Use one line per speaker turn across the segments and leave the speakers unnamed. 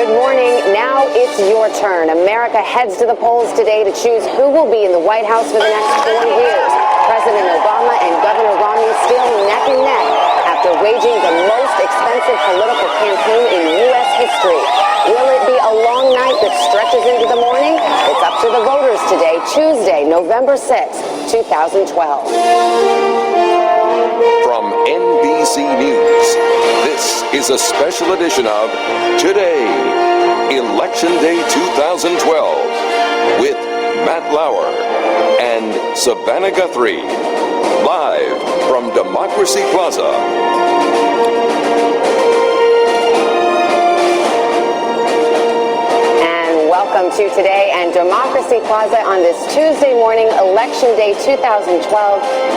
Good morning. Now it's your turn. America heads to the polls today to choose who will be in the White House for the next 4 years. President Obama and Governor Romney still neck and neck after waging the most expensive political campaign in U.S. history. Will it be a long night that stretches into the morning? It's up to the voters today, Tuesday, November 6th, 2012.
From NBC News, this is a special edition of Today, Election Day 2012, with Matt Lauer and Savannah Guthrie, live from Democracy Plaza.
Welcome to Today and Democracy Plaza on this Tuesday morning, Election Day 2012.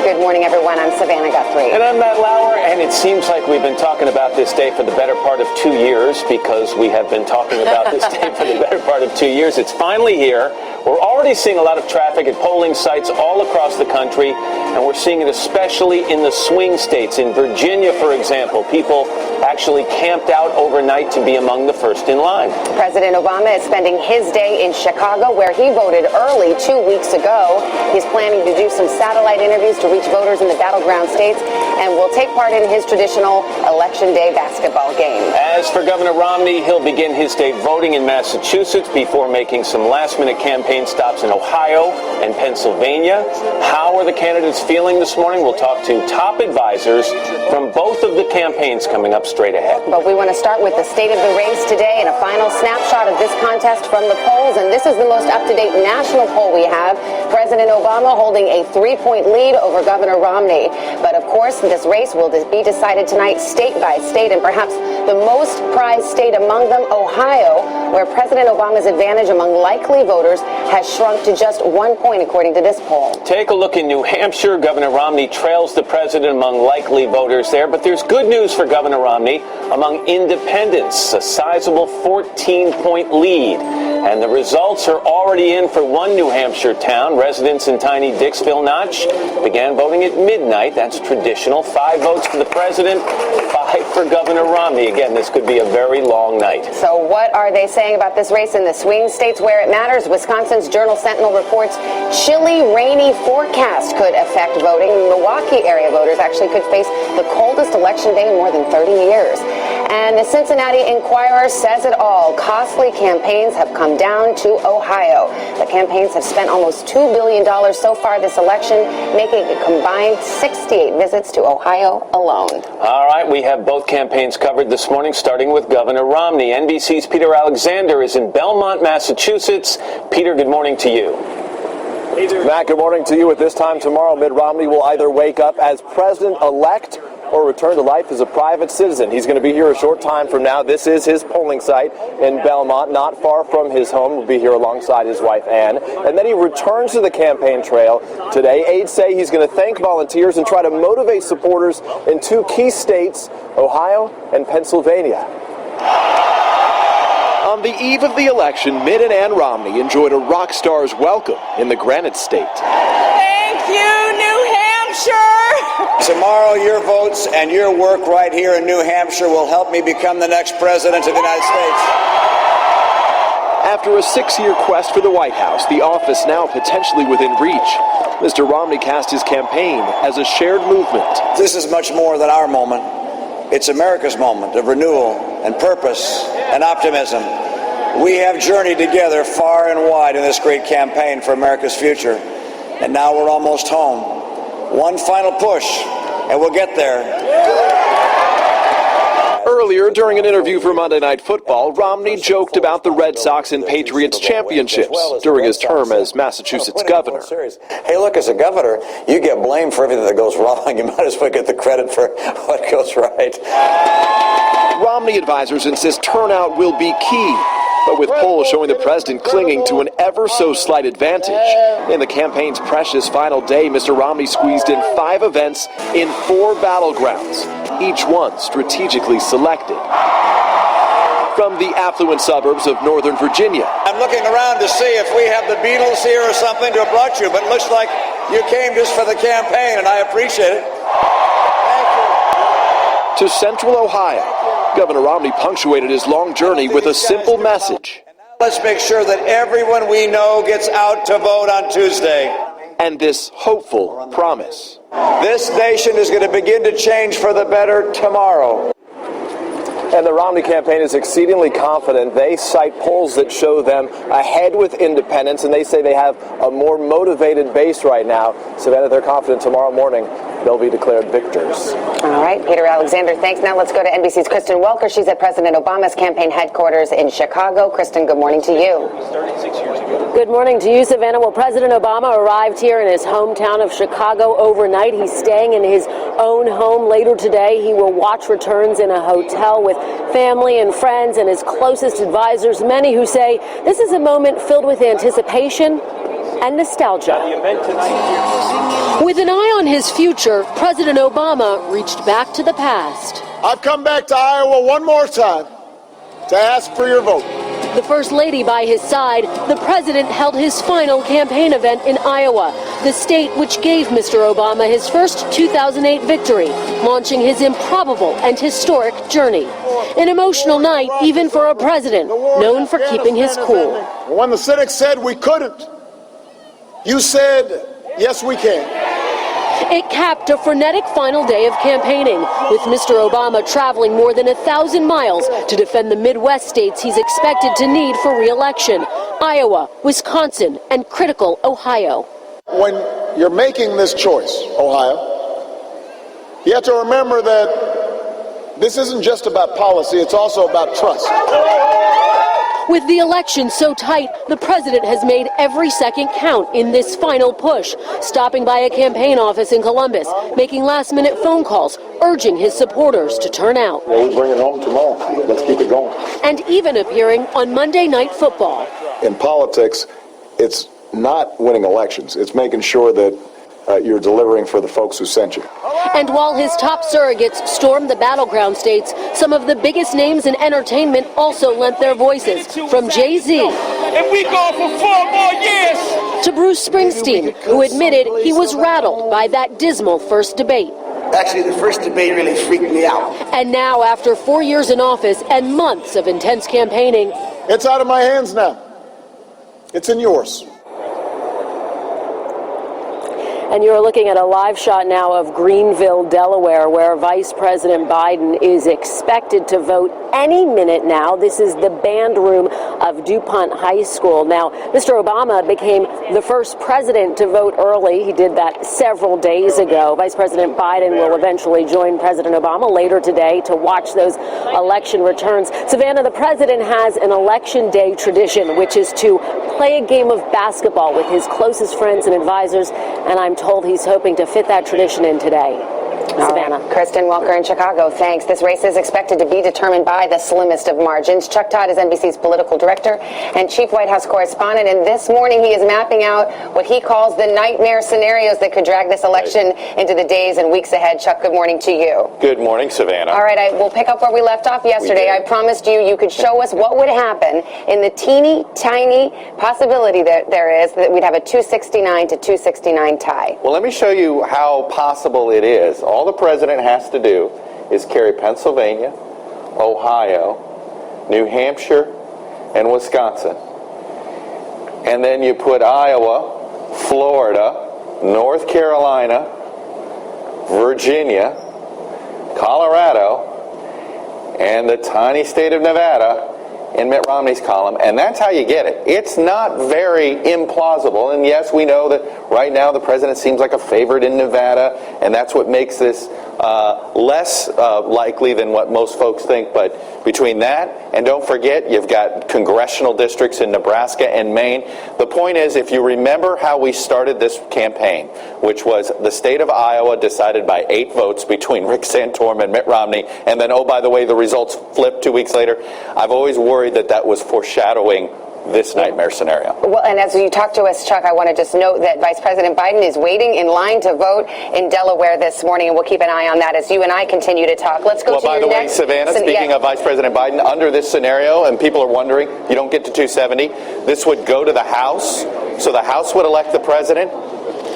Good morning, everyone. I'm Savannah Guthrie.
And I'm Matt Lauer, and it seems like we've been talking about this day for the better part of 2 years, because we have been talking about this day for the better part of 2 years. It's finally here. We're already seeing a lot of traffic at polling sites all across the country, and we're seeing it especially in the swing states. In Virginia, for example, people actually camped out overnight to be among the first in line.
President Obama is spending his day in Chicago, where he voted early 2 weeks ago. He's planning to do some satellite interviews to reach voters in the battleground states and will take part in his traditional Election Day basketball game.
As for Governor Romney, he'll begin his day voting in Massachusetts before making some last-minute campaign stops in Ohio and Pennsylvania. How are the candidates feeling this morning? We'll talk to top advisors from both of the campaigns coming up straight ahead.
But we want to start with the state of the race today and a final snapshot of this contest from the polls. And this is the most up-to-date national poll we have. President Obama holding a 3-point lead over Governor Romney. But of course, this race will be decided tonight state by state, and perhaps the most prized state among them, Ohio, where President Obama's advantage among likely voters has shrunk to just 1 point, according to this poll.
Take a look in New Hampshire. Governor Romney trails the president among likely voters there, but there's good news for Governor Romney among independents, a sizable 14-point lead. And the results are already in for one New Hampshire town. Residents in tiny Dixville Notch began voting at midnight. That's traditional. 5 votes for the president, 5 for Governor Romney. Again, this could be a very long night.
So what are they saying about this race in the swing states where it matters? Wisconsin's Journal Sentinel reports chilly, rainy forecast could affect voting. Milwaukee area voters actually could face the coldest election day in more than 30 years. And the Cincinnati Enquirer says it all. Costly campaigns have come down to Ohio. The campaigns have spent almost $2 billion so far this election, making a combined 68 visits to Ohio alone.
All right, we have both campaigns covered this morning, starting with Governor Romney. NBC's Peter Alexander is in Belmont, Massachusetts. Peter, good morning to you.
Matt, good morning to you. At this time tomorrow, Mitt Romney will either wake up as president-elect or return to life as a private citizen. He's going to be here a short time from now. This is his polling site in Belmont, not far from his home. He'll be here alongside his wife, Ann. And then he returns to the campaign trail today. Aides say he's going to thank volunteers and try to motivate supporters in 2 key states, Ohio and Pennsylvania. On the eve of the election, Mitt and Ann Romney enjoyed a rock star's welcome in the Granite State.
Thank you, New Hampshire!
Tomorrow, your votes and your work right here in New Hampshire will help me become the next president of the United States.
After a 6-year quest for the White House, the office now potentially within reach, Mr. Romney cast his campaign as a shared movement.
This is much more than our moment. It's America's moment of renewal and purpose and optimism. We have journeyed together far and wide in this great campaign for America's future. And now we're almost home. One final push, and we'll get there.
Earlier, during an interview for Monday Night Football, Romney joked about the Red Sox and Patriots championships during his term as Massachusetts governor.
Hey, look, as a governor, you get blamed for everything that goes wrong. You might as well get the credit for what goes right.
Romney advisors insist turnout will be key, but with polls showing the president clinging to an ever-so-slight advantage. In the campaign's precious final day, Mr. Romney squeezed in 5 events in 4 battlegrounds, each one strategically selected. From the affluent suburbs of Northern Virginia.
I'm looking around to see if we have the Beatles here or something to have brought you, but it looks like you came just for the campaign, and I appreciate it. Thank you.
To Central Ohio. Governor Romney punctuated his long journey with a simple message.
Let's make sure that everyone we know gets out to vote on Tuesday.
And this hopeful promise.
This nation is going to begin to change for the better tomorrow. And the Romney campaign is exceedingly confident. They cite polls that show them ahead with independents, and they say they have a more motivated base right now. Savannah, they're confident tomorrow morning they'll be declared victors.
All right, Peter Alexander, thanks. Now let's go to NBC's Kristen Welker. She's at President Obama's campaign headquarters in Chicago. Kristen, good morning to you.
Good morning to you, Savannah. Well, President Obama arrived here in his hometown of Chicago overnight. He's staying in his own home. Later today, he will watch returns in a hotel with family and friends and his closest advisors, many who say this is a moment filled with anticipation and nostalgia. With an eye on his future, President Obama reached back to the past.
I've come back to Iowa one more time to ask for your vote.
The First Lady by his side, the president held his final campaign event in Iowa, the state which gave Mr. Obama his first 2008 victory, launching his improbable and historic journey. An emotional night even for a president known for keeping his cool.
When the cynics said we couldn't, you said, yes, we can.
It capped a frenetic final day of campaigning, with Mr. Obama traveling more than 1,000 miles to defend the Midwest states he's expected to need for re-election: Iowa, Wisconsin, and critical Ohio.
When you're making this choice, Ohio, you have to remember that this isn't just about policy, it's also about trust.
With the election so tight, the president has made every second count in this final push, stopping by a campaign office in Columbus, making last-minute phone calls, urging his supporters to turn out.
Well, we bring it home tomorrow. Let's keep it going.
And even appearing on Monday Night Football.
In politics, it's not winning elections. It's making sure that you're delivering for the folks who sent you.
And while his top surrogates stormed the battleground states, some of the biggest names in entertainment also lent their voices, from Jay-Z
If we go for 4 more years
to Bruce Springsteen, who admitted he was rattled by that dismal first debate.
Actually, the first debate really freaked me out.
And now, after 4 years in office and months of intense campaigning,
It's out of my hands now. It's in yours.
and you're looking at a live shot now of Greenville, Delaware, where Vice President Biden is expected to vote any minute now. This is the band room of DuPont High School. Now, Mr. Obama became the first president to vote early. He did that several days ago. Vice President Biden will eventually join President Obama later today to watch those election returns. Savannah, the president has an election day tradition, which is to play a game of basketball with his closest friends and advisors, and I'm told he's hoping to fit that tradition in today. Savannah.
Right. Kristen Welker in Chicago, thanks. This race is expected to be determined by the slimmest of margins. Chuck Todd is NBC's political director and chief White House correspondent, and this morning he is mapping out what he calls the nightmare scenarios that could drag this election into the days and weeks ahead. Chuck, good morning to you.
Good morning, Savannah.
All right, we'll pick up where we left off yesterday. I promised you could show us what would happen in the teeny tiny possibility that there is that we'd have a 269 to 269 tie.
Well, let me show you how possible it is. All the president has to do is carry Pennsylvania, Ohio, New Hampshire, and Wisconsin. And then you put Iowa, Florida, North Carolina, Virginia, Colorado, and the tiny state of Nevada in Mitt Romney's column, and that's how you get it. It's not very implausible, and yes, we know that right now the president seems like a favorite in Nevada, and that's what makes this less likely than what most folks think. But between that, and don't forget, you've got congressional districts in Nebraska and Maine. The point is, if you remember how we started this campaign, which was the state of Iowa decided by 8 votes between Rick Santorum and Mitt Romney, and then, oh, by the way, the results flipped 2 weeks later, I've always worried that was foreshadowing this nightmare scenario.
Well, and as you talk to us, Chuck, I want to just note that Vice President Biden is waiting in line to vote in Delaware this morning, and we'll keep an eye on that as you and I continue to talk. Let's go to your next.
Well, by the way, Savannah, speaking of Vice President Biden, under this scenario, and people are wondering, you don't get to 270, this would go to the House, so the House would elect the president,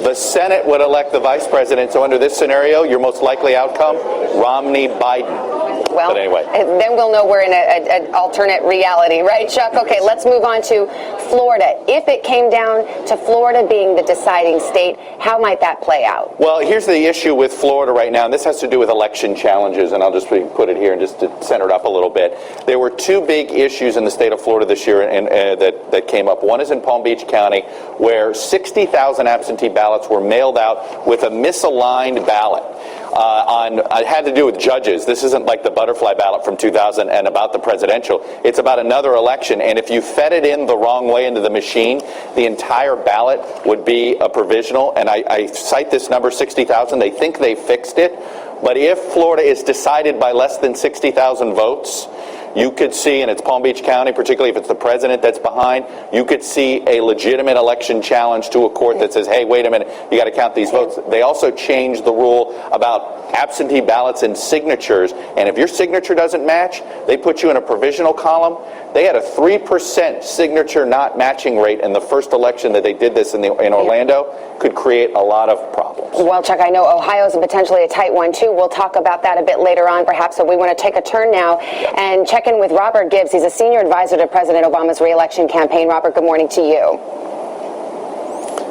the Senate would elect the vice president, so under this scenario, your most likely outcome, Romney-Biden.
Well,
but anyway.
Then we'll know we're in an alternate reality, right, Chuck? Okay, let's move on to Florida. If it came down to Florida being the deciding state, how might that play out?
Well, here's the issue with Florida right now, and this has to do with election challenges, and I'll just put it here and just to center it up a little bit. There were two big issues in the state of Florida this year that came up. One is in Palm Beach County, where 60,000 absentee ballots were mailed out with a misaligned ballot. It had to do with judges. This isn't like the butterfly ballot from 2000 and about the presidential. It's about another election, and if you fed it in the wrong way into the machine, the entire ballot would be a provisional, and I cite this number, 60,000. They think they fixed it, but if Florida is decided by less than 60,000 votes, you could see, and it's Palm Beach County, particularly if it's the president that's behind, you could see a legitimate election challenge to a court that says, hey, wait a minute, you got to count these votes. They also changed the rule about absentee ballots and signatures, and if your signature doesn't match, they put you in a provisional column. They had a 3% signature not matching rate in the first election that they did this in Orlando. Could create a lot of problems.
Well, Chuck, I know Ohio's potentially a tight one, too. We'll talk about that a bit later on, perhaps, but we want to take a turn now and check in with Robert Gibbs. He's a senior advisor to President Obama's re-election campaign. Robert, good morning to you.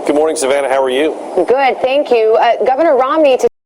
Good morning, Savannah. How are you?
Good, thank you. Governor Romney